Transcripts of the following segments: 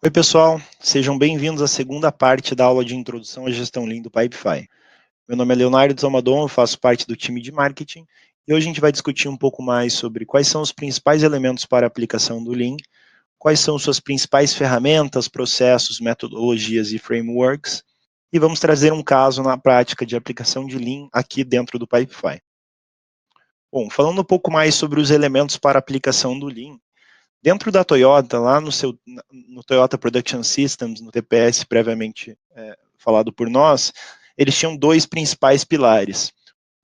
Oi pessoal, sejam bem-vindos à segunda parte da aula de introdução à gestão Lean do Pipefy. Meu nome é Leonardo Zamadon, eu faço parte do time de marketing e hoje a gente vai discutir um pouco mais sobre quais são os principais elementos para a aplicação do Lean, quais são suas principais ferramentas, processos, metodologias e frameworks, e vamos trazer um caso na prática de aplicação de Lean aqui dentro do Pipefy. Bom, falando um pouco mais sobre os elementos para a aplicação do Lean, dentro da Toyota, lá no Toyota Production Systems, no TPS previamente falado por nós, eles tinham dois principais pilares.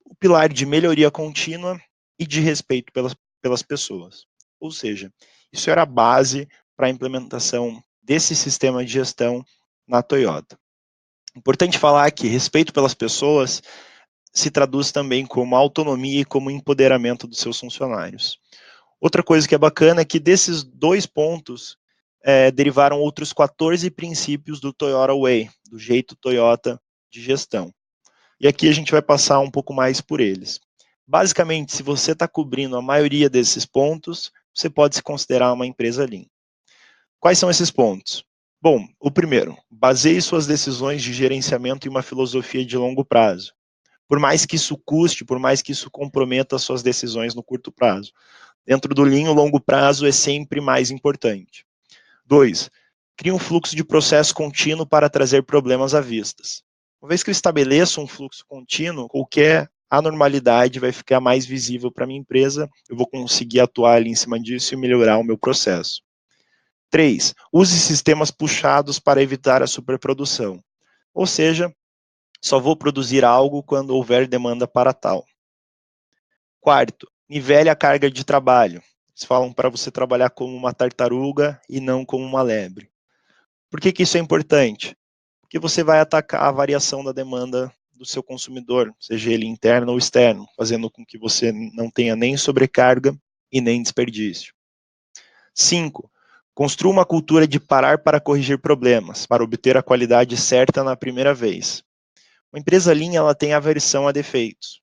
O pilar de melhoria contínua e de respeito pelas pessoas. Ou seja, isso era a base para a implementação desse sistema de gestão na Toyota. Importante falar que respeito pelas pessoas se traduz também como autonomia e como empoderamento dos seus funcionários. Outra coisa que é bacana é que desses dois pontos derivaram outros 14 princípios do Toyota Way, do jeito Toyota de gestão. E aqui a gente vai passar um pouco mais por eles. Basicamente, se você está cobrindo a maioria desses pontos, você pode se considerar uma empresa Lean. Quais são esses pontos? Bom, o primeiro, baseie suas decisões de gerenciamento em uma filosofia de longo prazo. Por mais que isso custe, por mais que isso comprometa as suas decisões no curto prazo. Dentro do Lean, o longo prazo é sempre mais importante. 2. Crie um fluxo de processo contínuo para trazer problemas à vista. Uma vez que eu estabeleço um fluxo contínuo, qualquer anormalidade vai ficar mais visível para a minha empresa, eu vou conseguir atuar ali em cima disso e melhorar o meu processo. 3. Use sistemas puxados para evitar a superprodução. Ou seja, só vou produzir algo quando houver demanda para tal. 4. Nivele a carga de trabalho. Eles falam para você trabalhar como uma tartaruga e não como uma lebre. Por que isso é importante? Porque você vai atacar a variação da demanda do seu consumidor, seja ele interno ou externo, fazendo com que você não tenha nem sobrecarga e nem desperdício. 5. Construa uma cultura de parar para corrigir problemas, para obter a qualidade certa na primeira vez. Uma empresa Lean, ela tem aversão a defeitos.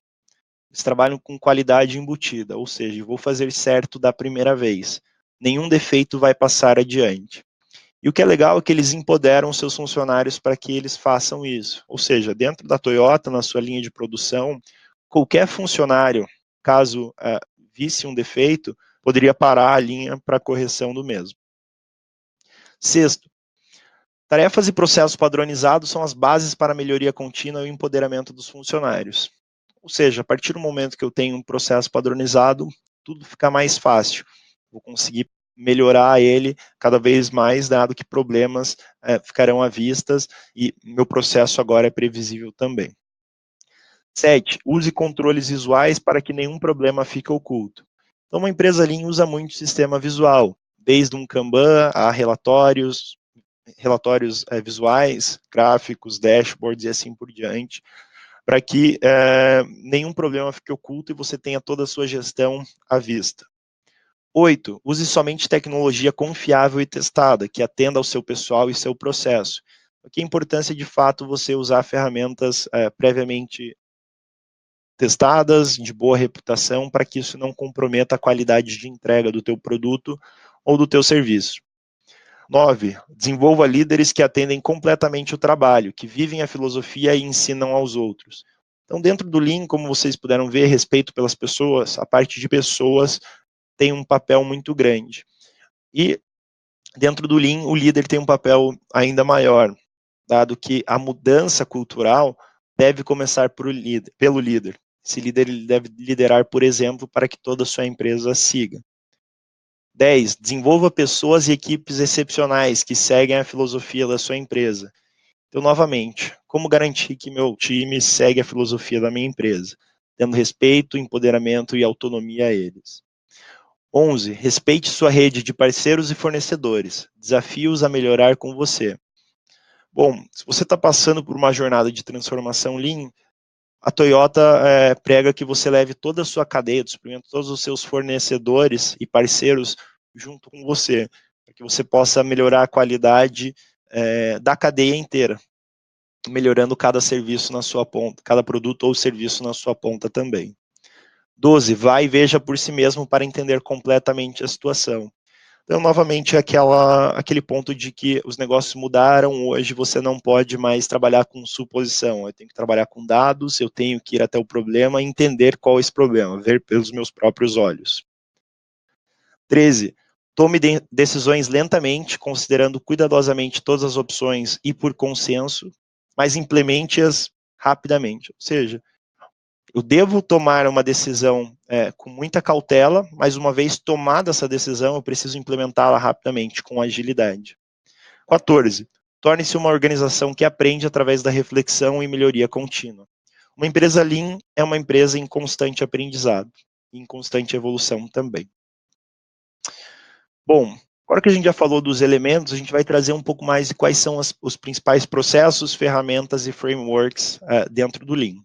Eles trabalham com qualidade embutida, ou seja, eu vou fazer certo da primeira vez. Nenhum defeito vai passar adiante. E o que é legal é que eles empoderam seus funcionários para que eles façam isso. Ou seja, dentro da Toyota, na sua linha de produção, qualquer funcionário, caso visse um defeito, poderia parar a linha para correção do mesmo. 6. Tarefas e processos padronizados são as bases para a melhoria contínua e o empoderamento dos funcionários. Ou seja, a partir do momento que eu tenho um processo padronizado, tudo fica mais fácil. Vou conseguir melhorar ele cada vez mais, dado que problemas ficarão à vista e meu processo agora é previsível também. 7. Use controles visuais para que nenhum problema fique oculto. Então, uma empresa Lean usa muito sistema visual, desde um Kanban a relatórios visuais, gráficos, dashboards e assim por diante, para que nenhum problema fique oculto e você tenha toda a sua gestão à vista. 8. Use somente tecnologia confiável e testada, que atenda ao seu pessoal e seu processo. Aqui a importância de fato você usar ferramentas previamente testadas, de boa reputação, para que isso não comprometa a qualidade de entrega do teu produto ou do teu serviço. 9. Desenvolva líderes que atendem completamente o trabalho, que vivem a filosofia e ensinam aos outros. Então, dentro do Lean, como vocês puderam ver, respeito pelas pessoas, a parte de pessoas tem um papel muito grande. E dentro do Lean, o líder tem um papel ainda maior, dado que a mudança cultural deve começar pelo líder. Esse líder ele deve liderar, por exemplo, para que toda a sua empresa siga. 10. Desenvolva pessoas e equipes excepcionais que seguem a filosofia da sua empresa. Então, novamente, como garantir que meu time segue a filosofia da minha empresa? Dando respeito, empoderamento e autonomia a eles. 11. Respeite sua rede de parceiros e fornecedores. Desafie-os a melhorar com você. Bom, se você está passando por uma jornada de transformação Lean, a Toyota prega que você leve toda a sua cadeia de suprimento, todos os seus fornecedores e parceiros junto com você, para que você possa melhorar a qualidade da cadeia inteira, melhorando cada serviço na sua ponta, cada produto ou serviço na sua ponta também. 12. Vá e veja por si mesmo para entender completamente a situação. Então, novamente, aquele ponto de que os negócios mudaram, hoje você não pode mais trabalhar com suposição, eu tenho que trabalhar com dados, eu tenho que ir até o problema e entender qual é esse problema, ver pelos meus próprios olhos. 13. Tome decisões lentamente, considerando cuidadosamente todas as opções e por consenso, mas implemente-as rapidamente. Ou seja, eu devo tomar uma decisão com muita cautela, mas uma vez tomada essa decisão, eu preciso implementá-la rapidamente, com agilidade. 14. Torne-se uma organização que aprende através da reflexão e melhoria contínua. Uma empresa Lean é uma empresa em constante aprendizado, em constante evolução também. Bom, agora que a gente já falou dos elementos, a gente vai trazer um pouco mais de quais são os principais processos, ferramentas e frameworks dentro do Lean.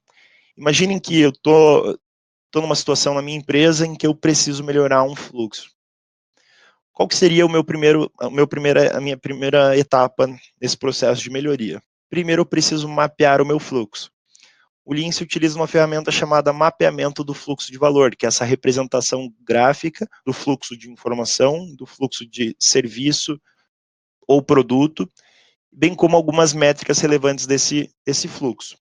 Imaginem que eu estou numa situação na minha empresa em que eu preciso melhorar um fluxo. Qual que seria a minha primeira etapa nesse processo de melhoria? Primeiro, eu preciso mapear o meu fluxo. O Lean se utiliza uma ferramenta chamada mapeamento do fluxo de valor, que é essa representação gráfica do fluxo de informação, do fluxo de serviço ou produto, bem como algumas métricas relevantes desse fluxo.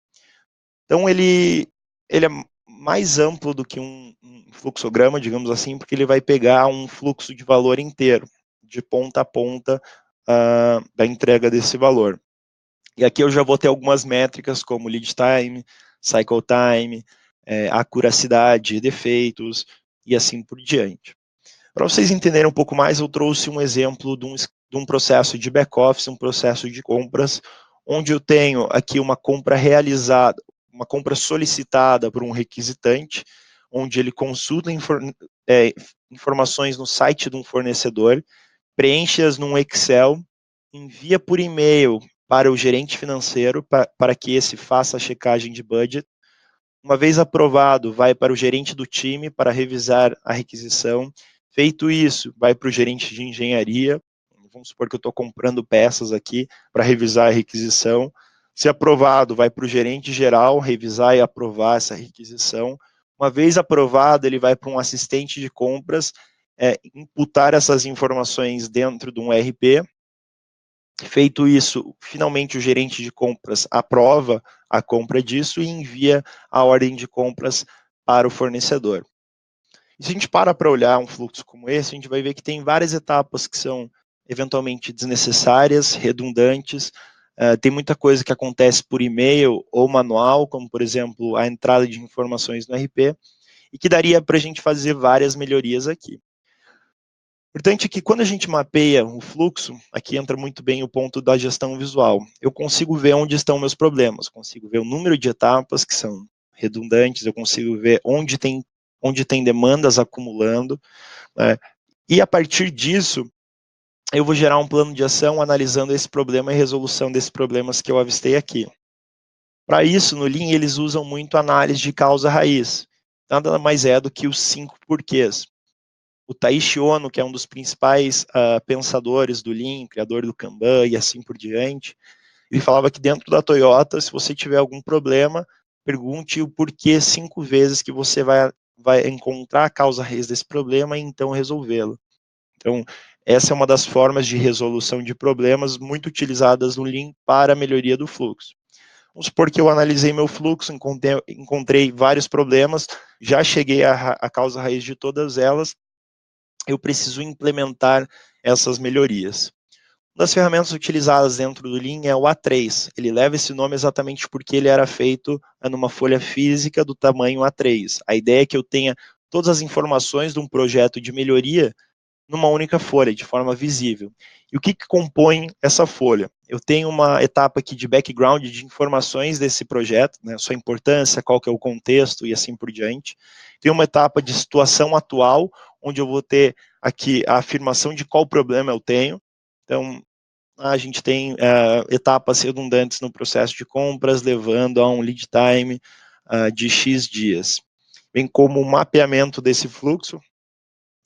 Então, ele é mais amplo do que um fluxograma, digamos assim, porque ele vai pegar um fluxo de valor inteiro, de ponta a ponta da entrega desse valor. E aqui eu já vou ter algumas métricas como lead time, cycle time, acuracidade, defeitos e assim por diante. Para vocês entenderem um pouco mais, eu trouxe um exemplo de um processo de back-office, um processo de compras, onde eu tenho aqui uma compra realizada, uma compra solicitada por um requisitante, onde ele consulta informações no site de um fornecedor, preenche-as num Excel, envia por e-mail para o gerente financeiro, para que esse faça a checagem de budget. Uma vez aprovado, vai para o gerente do time para revisar a requisição. Feito isso, vai para o gerente de engenharia. Vamos supor que eu estou comprando peças aqui para revisar a requisição. Se aprovado, vai para o gerente geral revisar e aprovar essa requisição. Uma vez aprovado, ele vai para um assistente de compras, imputar essas informações dentro de um RP. Feito isso, finalmente o gerente de compras aprova a compra disso e envia a ordem de compras para o fornecedor. E se a gente para olhar um fluxo como esse, a gente vai ver que tem várias etapas que são eventualmente desnecessárias, redundantes, tem muita coisa que acontece por e-mail ou manual, como por exemplo a entrada de informações no RP, e que daria para a gente fazer várias melhorias aqui. Importante é que quando a gente mapeia o fluxo, aqui entra muito bem o ponto da gestão visual. Eu consigo ver onde estão meus problemas, consigo ver o número de etapas que são redundantes, eu consigo ver onde tem demandas acumulando, né? E a partir disso, eu vou gerar um plano de ação analisando esse problema e resolução desses problemas que eu avistei aqui. Para isso, no Lean, eles usam muito análise de causa raiz. Nada mais é do que os 5 porquês. O Taishi Ono, que é um dos principais pensadores do Lean, criador do Kanban e assim por diante, ele falava que dentro da Toyota, se você tiver algum problema, pergunte o porquê 5 vezes que você vai encontrar a causa raiz desse problema e então resolvê-lo. Então, essa é uma das formas de resolução de problemas muito utilizadas no Lean para a melhoria do fluxo. Vamos supor que eu analisei meu fluxo, encontrei vários problemas, já cheguei à causa raiz de todas elas, eu preciso implementar essas melhorias. Uma das ferramentas utilizadas dentro do Lean é o A3. Ele leva esse nome exatamente porque ele era feito numa folha física do tamanho A3. A ideia é que eu tenha todas as informações de um projeto de melhoria numa única folha, de forma visível. E o que compõe essa folha? Eu tenho uma etapa aqui de background de informações desse projeto, né, sua importância, qual que é o contexto e assim por diante. Tem uma etapa de situação atual, onde eu vou ter aqui a afirmação de qual problema eu tenho. Então, a gente tem etapas redundantes no processo de compras, levando a um lead time de X dias. Bem como o mapeamento desse fluxo,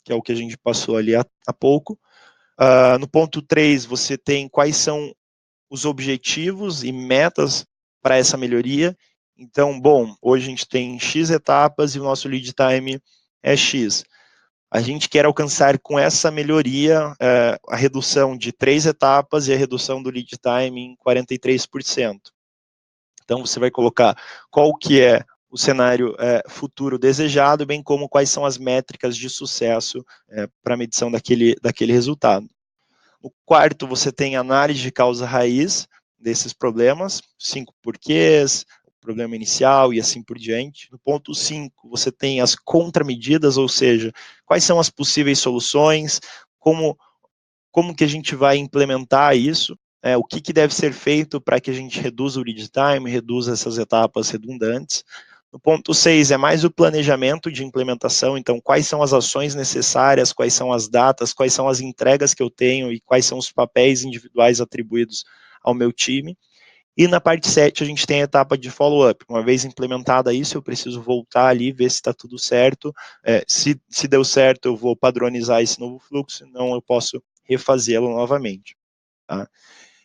que é o que a gente passou ali há pouco. No ponto 3, você tem quais são os objetivos e metas para essa melhoria. Então, bom, hoje a gente tem X etapas e o nosso lead time é X. A gente quer alcançar com essa melhoria a redução de 3 etapas e a redução do lead time em 43%. Então, você vai colocar qual que é o cenário futuro desejado, bem como quais são as métricas de sucesso para a medição daquele resultado. No quarto, você tem análise de causa raiz desses problemas, 5 porquês, problema inicial e assim por diante. No ponto 5, você tem as contramedidas, ou seja, quais são as possíveis soluções, como que a gente vai implementar isso, o que deve ser feito para que a gente reduza o lead time, reduza essas etapas redundantes. No ponto 6 é mais o planejamento de implementação, então quais são as ações necessárias, quais são as datas, quais são as entregas que eu tenho e quais são os papéis individuais atribuídos ao meu time. E na parte 7 a gente tem a etapa de follow-up. Uma vez implementada isso, eu preciso voltar ali, ver se está tudo certo. Se deu certo, eu vou padronizar esse novo fluxo, senão eu posso refazê-lo novamente. Tá?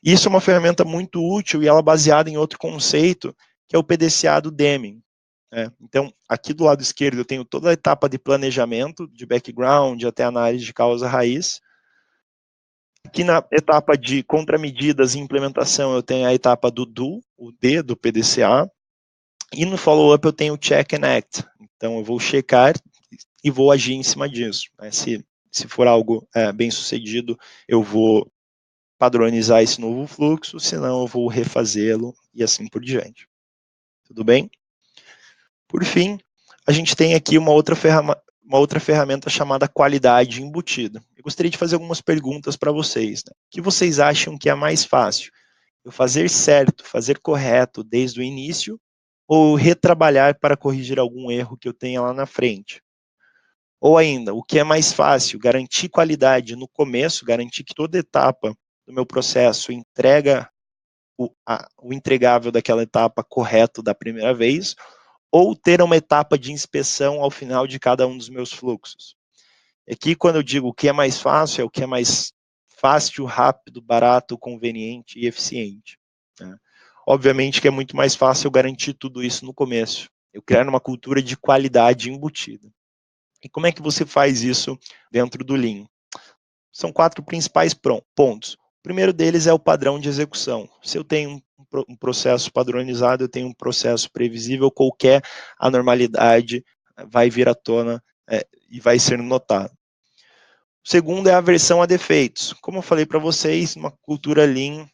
Isso é uma ferramenta muito útil e ela é baseada em outro conceito, que é o PDCA do Deming. Então, aqui do lado esquerdo eu tenho toda a etapa de planejamento, de background, até análise de causa raiz. Aqui na etapa de contramedidas e implementação eu tenho a etapa do do, o D do PDCA, e no follow-up eu tenho o check and act. Então eu vou checar e vou agir em cima disso. Se for algo bem sucedido, eu vou padronizar esse novo fluxo, senão eu vou refazê-lo e assim por diante. Tudo bem? Por fim, a gente tem aqui uma outra ferramenta chamada qualidade embutida. Eu gostaria de fazer algumas perguntas para vocês. Né? O que vocês acham que é mais fácil? Eu fazer certo, fazer correto desde o início, ou retrabalhar para corrigir algum erro que eu tenha lá na frente? Ou ainda, o que é mais fácil? Garantir qualidade no começo, garantir que toda etapa do meu processo entrega o entregável daquela etapa correto da primeira vez, ou ter uma etapa de inspeção ao final de cada um dos meus fluxos. Aqui, quando eu digo o que é mais fácil, é o que é mais fácil, rápido, barato, conveniente e eficiente. Né? Obviamente que é muito mais fácil eu garantir tudo isso no começo. Eu criar uma cultura de qualidade embutida. E como é que você faz isso dentro do Lean? São 4 principais pontos. O primeiro deles é o padrão de execução. Se eu tenho um processo padronizado, eu tenho um processo previsível, qualquer anormalidade vai vir à tona e vai ser notado. O segundo é a aversão a defeitos. Como eu falei para vocês, uma cultura Lean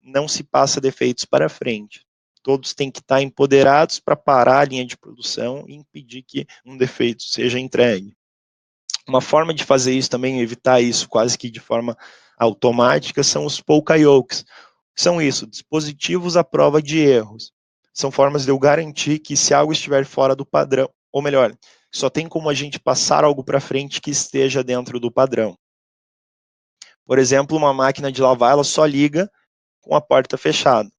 não se passa defeitos para frente. Todos têm que estar empoderados para parar a linha de produção e impedir que um defeito seja entregue. Uma forma de fazer isso também, evitar isso quase que de forma automática, são os Polkayokes. São isso, dispositivos à prova de erros. São formas de eu garantir que se algo estiver fora do padrão, ou melhor, só tem como a gente passar algo para frente que esteja dentro do padrão. Por exemplo, uma máquina de lavar, ela só liga com a porta fechada.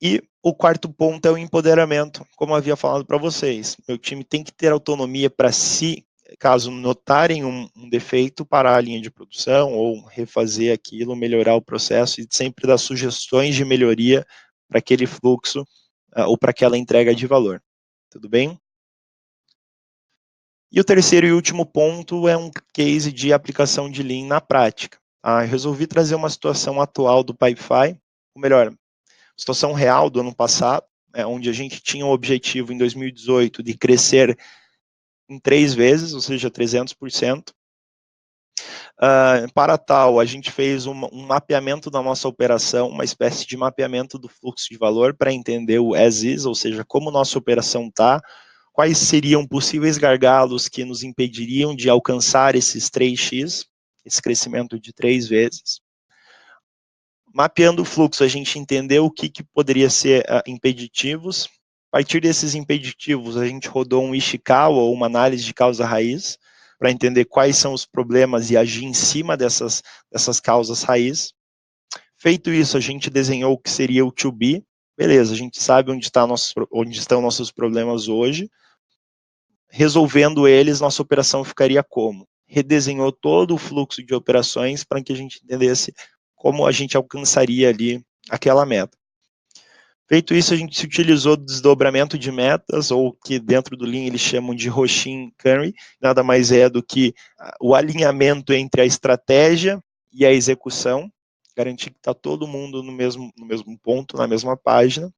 E o quarto ponto é o empoderamento, como eu havia falado para vocês. Meu time tem que ter autonomia para si, caso notarem um defeito, parar a linha de produção ou refazer aquilo, melhorar o processo e sempre dar sugestões de melhoria para aquele fluxo ou para aquela entrega de valor. Tudo bem? E o terceiro e último ponto é um case de aplicação de Lean na prática. Eu resolvi trazer uma situação atual do Pipefy, ou melhor, situação real do ano passado, onde a gente tinha um objetivo em 2018 de crescer em 3 vezes, ou seja, 300%. Para tal, a gente fez um mapeamento da nossa operação, uma espécie de mapeamento do fluxo de valor para entender o as is, ou seja, como nossa operação está, quais seriam possíveis gargalos que nos impediriam de alcançar esses 3x, esse crescimento de 3 vezes. Mapeando o fluxo, a gente entendeu o que poderia ser impeditivos. A partir desses impeditivos, a gente rodou um Ishikawa, ou uma análise de causa raiz, para entender quais são os problemas e agir em cima dessas causas raiz. Feito isso, a gente desenhou o que seria o to be. Beleza, a gente sabe onde estão nossos problemas hoje. Resolvendo eles, nossa operação ficaria como? Redesenhou todo o fluxo de operações para que a gente entendesse como a gente alcançaria ali aquela meta. Feito isso, a gente se utilizou do desdobramento de metas, ou que dentro do Lean eles chamam de Roshin Curry, nada mais é do que o alinhamento entre a estratégia e a execução, garantir que está todo mundo no mesmo ponto, na mesma página.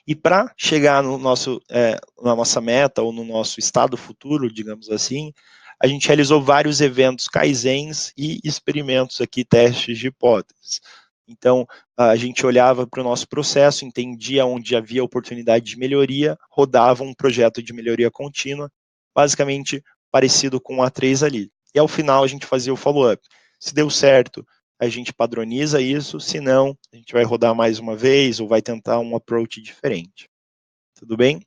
E para chegar no na nossa meta, ou no nosso estado futuro, digamos assim, a gente realizou vários eventos Kaizens e experimentos aqui, testes de hipóteses. Então, a gente olhava para o nosso processo, entendia onde havia oportunidade de melhoria, rodava um projeto de melhoria contínua, basicamente parecido com o A3 ali. E ao final a gente fazia o follow-up. Se deu certo, a gente padroniza isso, se não, a gente vai rodar mais uma vez ou vai tentar um approach diferente. Tudo bem?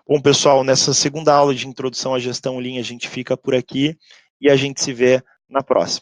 Bom, pessoal, nessa segunda aula de introdução à gestão Lean, a gente fica por aqui e a gente se vê na próxima.